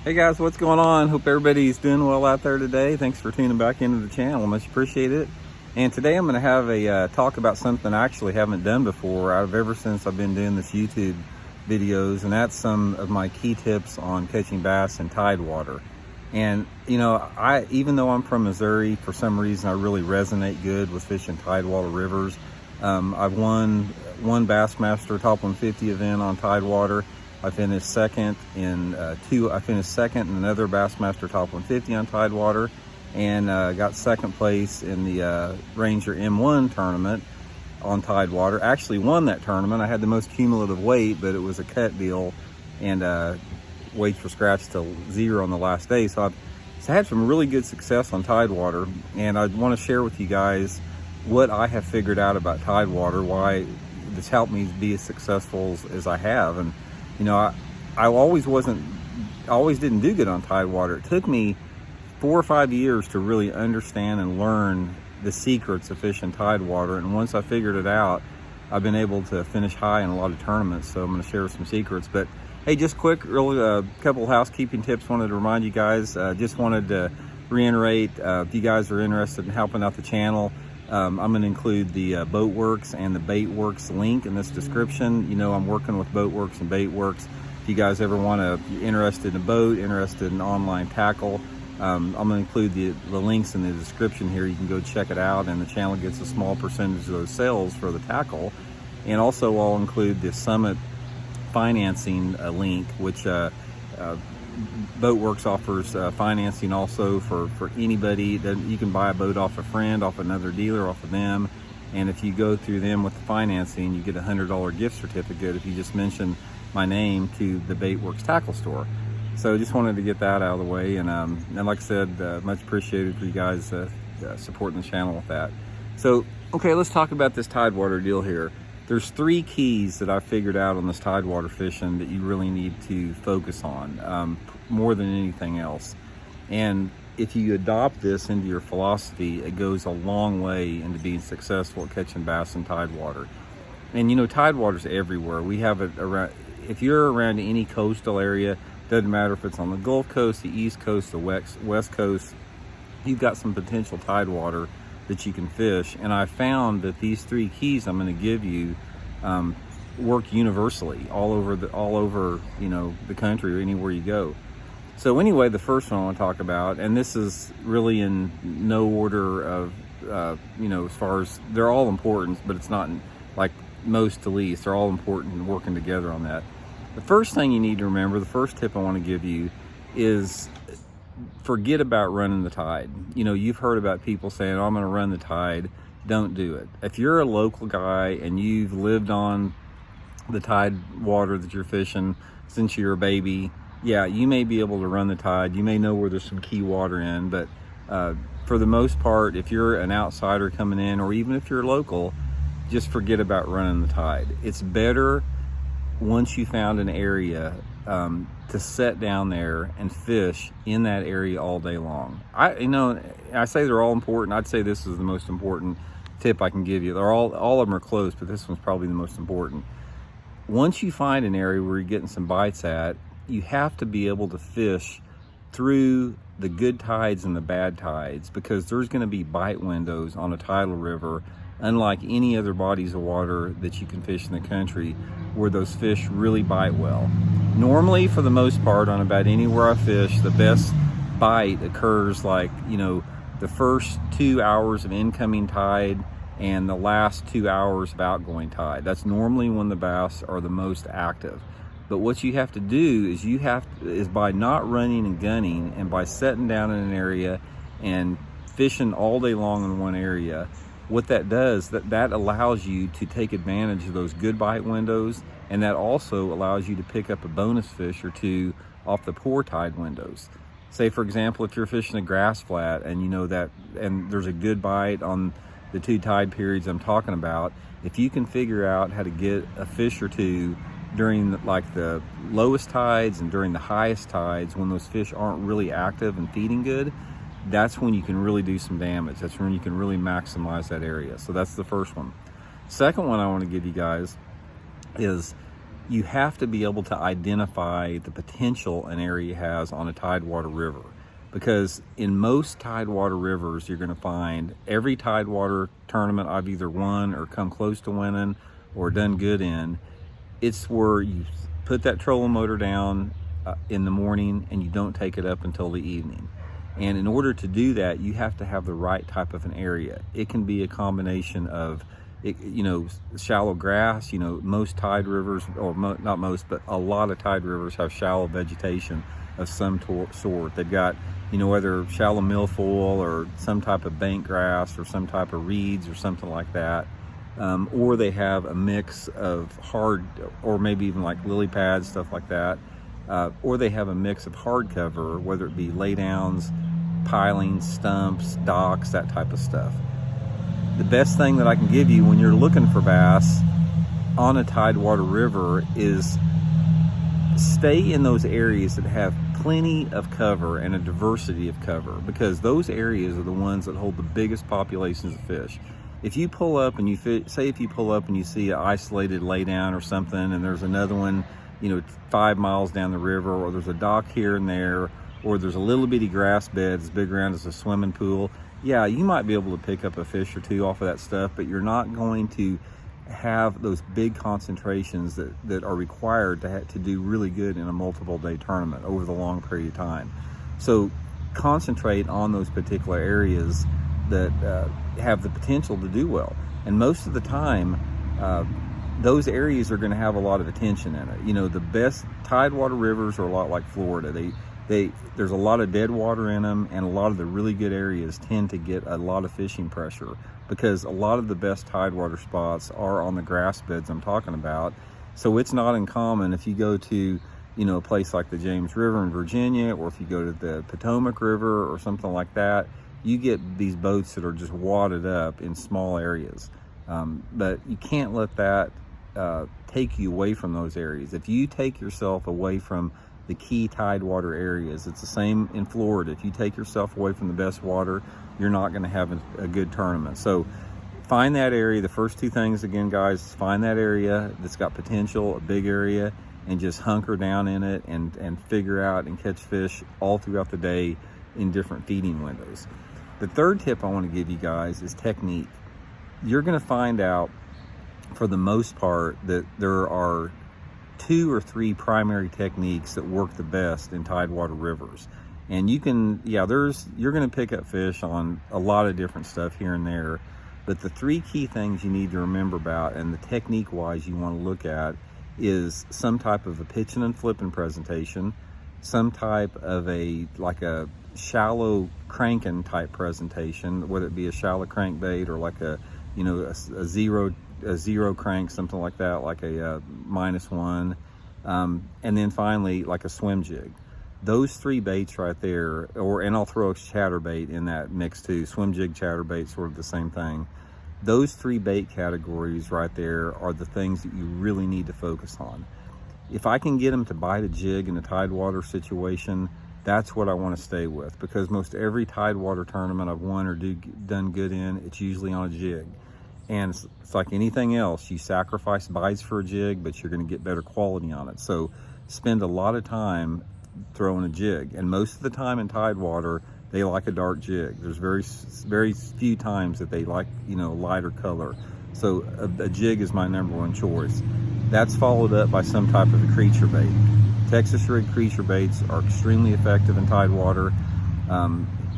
Hey guys, what's going on? Hope everybody's doing well out there today. Thanks for tuning back into the channel. Much appreciated. And today I'm going to have a talk about something I actually haven't done before ever since I've been doing this YouTube videos, and that's some of my key tips on catching bass in Tidewater. And you know, even though I'm from Missouri, for some reason I really resonate good with fishing Tidewater rivers. I've won one Bassmaster Top 150 event on Tidewater. I finished second in another Bassmaster Top 150 on Tidewater, and got second place in the Ranger M1 tournament on Tidewater. Actually won that tournament. I had the most cumulative weight, but it was a cut deal, and weights were scratched to 0 on the last day. So I had some really good success on Tidewater, and I want to share with you guys what I have figured out about Tidewater, why it's helped me be as successful as I have. And you know, I always didn't do good on Tidewater. It took me 4 or 5 years to really understand and learn the secrets of fishing Tidewater. And once I figured it out, I've been able to finish high in a lot of tournaments. So I'm going to share some secrets. But hey, just quick, really a couple of housekeeping tips. Wanted to remind you guys, just wanted to reiterate, if you guys are interested in helping out the channel, I'm going to include the Boatworks and the Baitworks link in this description. You know, I'm working with Boatworks and Baitworks. If you guys ever interested in a boat, interested in online tackle, I'm going to include the links in the description here. You can go check it out, and the channel gets a small percentage of those sales for the tackle. And also I'll include the Summit financing link, which Boatworks offers financing also for anybody. That you can buy a boat off a friend, off another dealer, off of them, and if you go through them with the financing, you get a $100 gift certificate if you just mention my name to the Baitworks tackle store. So just wanted to get that out of the way, and like I said, much appreciated for you guys supporting the channel with that. So okay, let's talk about this Tidewater deal here. There's 3 keys that I figured out on this Tidewater fishing that you really need to focus on more than anything else. And if you adopt this into your philosophy, it goes a long way into being successful at catching bass in Tidewater. And you know, Tidewater's everywhere. We have it around, if you're around any coastal area, doesn't matter if it's on the Gulf Coast, the East Coast, the West Coast, you've got some potential Tidewater that you can fish. And I found that these 3 keys I'm going to give you work universally all over you know, the country or anywhere you go. So anyway, the first one I want to talk about, and this is really in no order of you know, as far as, they're all important, but it's not like most to least. They're all important and working together on that. The first thing you need to remember, the first tip I want to give you, is forget about running the tide. You know, you've heard about people saying, oh, I'm going to run the tide. Don't do it. If you're a local guy and you've lived on the Tidewater that you're fishing since you're a baby, yeah, you may be able to run the tide. You may know where there's some key water in, but for the most part, if you're an outsider coming in, or even if you're local, just forget about running the tide. It's better once you found an area to set down there and fish in that area all day long. You know, I say they're all important. I'd say this is the most important tip I can give you. They're all of them are close, but this one's probably the most important. Once you find an area where you're getting some bites at, you have to be able to fish through the good tides and the bad tides, because there's going to be bite windows on a tidal river, unlike any other bodies of water that you can fish in the country, where those fish really bite well. Normally, for the most part, on about anywhere I fish, the best bite occurs, like, you know, the first 2 hours of incoming tide and the last 2 hours of outgoing tide. That's normally when the bass are the most active. But what you have to do is by not running and gunning, and by setting down in an area and fishing all day long in one area, what that does, that allows you to take advantage of those good bite windows, and that also allows you to pick up a bonus fish or 2 off the poor tide windows. Say, for example, if you're fishing a grass flat and you know that, and there's a good bite on the 2 tide periods I'm talking about, if you can figure out how to get a fish or 2 during the lowest tides and during the highest tides, when those fish aren't really active and feeding good, that's when you can really do some damage. That's when you can really maximize that area. So that's the first one. Second one I want to give you guys is you have to be able to identify the potential an area has on a Tidewater river. Because in most Tidewater rivers, you're going to find every Tidewater tournament I've either won or come close to winning or done good in, it's where you put that trolling motor down in the morning and you don't take it up until the evening. And in order to do that, you have to have the right type of an area. It can be a combination of, shallow grass. Most tide rivers, or not most, but a lot of tide rivers have shallow vegetation of some sort. They've got, whether shallow milfoil or some type of bank grass or some type of reeds or something like that. Or they have a mix of hard, or maybe even like lily pads, stuff like that. Or they have a mix of hard cover, whether it be laydowns, pilings, stumps, docks, that type of stuff. The best thing that I can give you when you're looking for bass on a Tidewater river is stay in those areas that have plenty of cover and a diversity of cover, because those areas are the ones that hold the biggest populations of fish. If you pull up and if you pull up and you see an isolated laydown or something, and there's another one, 5 miles down the river, or there's a dock here and there, or there's a little bitty grass bed as big around as a swimming pool, yeah, you might be able to pick up a fish or two off of that stuff, but you're not going to have those big concentrations that are required to do really good in a multiple day tournament over the long period of time. So concentrate on those particular areas that have the potential to do well. And most of the time, those areas are going to have a lot of attention in it. The best Tidewater rivers are a lot like Florida. There's a lot of dead water in them, and a lot of the really good areas tend to get a lot of fishing pressure, because a lot of the best Tidewater spots are on the grass beds I'm talking about. So it's not uncommon if you go to, a place like the James River in Virginia, or if you go to the Potomac River or something like that, you get these boats that are just wadded up in small areas. But you can't let that take you away from those areas. If you take yourself away from the key Tidewater areas, it's the same in Florida. If you take yourself away from the best water, you're not going to have a good tournament. So find that area. The first two things, again, guys, is find that area that's got potential, a big area, and just hunker down in it and figure out and catch fish all throughout the day in different feeding windows. The third tip I want to give you guys is technique. You're going to find out, for the most part, that there are 2 or 3 primary techniques that work the best in Tidewater rivers. And you're going to pick up fish on a lot of different stuff here and there, but the 3 key things you need to remember about, and the technique wise you want to look at, is some type of a pitching and flipping presentation, some type of a shallow cranking type presentation, whether it be a shallow crankbait or like a zero crank, something like that, like a -1, and then finally like a swim jig. Those 3 baits right there, and I'll throw a chatterbait in that mix too. Swim jig, chatterbait, sort of the same thing. Those 3 bait categories right there are the things that you really need to focus on. If I can get them to bite a jig in a Tidewater situation, that's what I want to stay with, because most every Tidewater tournament I've won or done good in, it's usually on a jig. And it's like anything else, you sacrifice bites for a jig, but you're going to get better quality on it. So spend a lot of time throwing a jig. And most of the time in Tidewater, they like a dark jig. There's very few times that they like, lighter color. So a jig is my #1 choice. That's followed up by some type of a creature bait. Texas rig creature baits are extremely effective in Tidewater.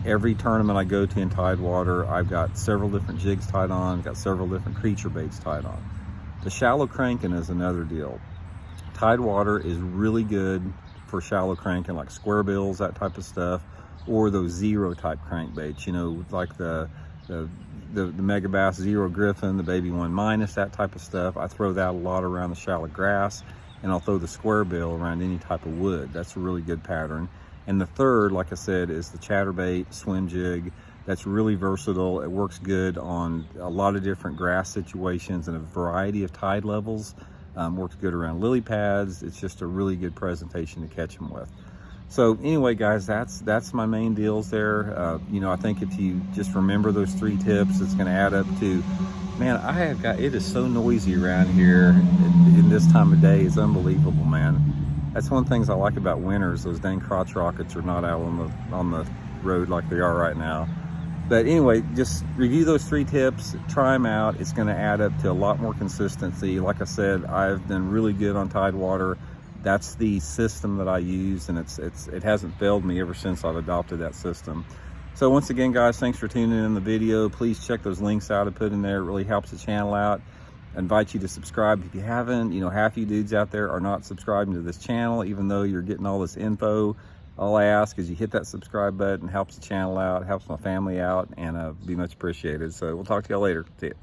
Every tournament I go to in Tidewater, I've got several different jigs tied on, got several different creature baits tied on. The shallow cranking is another deal. Tidewater is really good for shallow cranking, like square bills, that type of stuff, or those zero type crankbaits, like the Mega Bass Zero Griffin, the Baby 1-, that type of stuff. I throw that a lot around the shallow grass, and I'll throw the square bill around any type of wood. That's a really good pattern. And the third, like I said, is the chatterbait swim jig. That's really versatile. It works good on a lot of different grass situations and a variety of tide levels. Works good around lily pads. It's just a really good presentation to catch them with. So anyway, guys, that's my main deals there. You know, I think if you just remember those 3 tips, it's going to add up to, man, it is so noisy around here in this time of day. It's unbelievable, man. That's one of the things I like about winters. Those dang crotch rockets are not out on the road like they are right now. But anyway, just review those 3 tips, try them out. It's going to add up to a lot more consistency. Like I said, I've been really good on Tidewater. That's the system that I use, and it hasn't failed me ever since I've adopted that system. So once again, guys, thanks for tuning in the video. Please check those links out I put in there. It really helps the channel out. I invite you to subscribe if you haven't. You know, half you dudes out there are not subscribing to this channel, even though you're getting all this info. All I ask is you hit that subscribe button. Helps the channel out, helps my family out, and be much appreciated. So we'll talk to y'all later. See ya.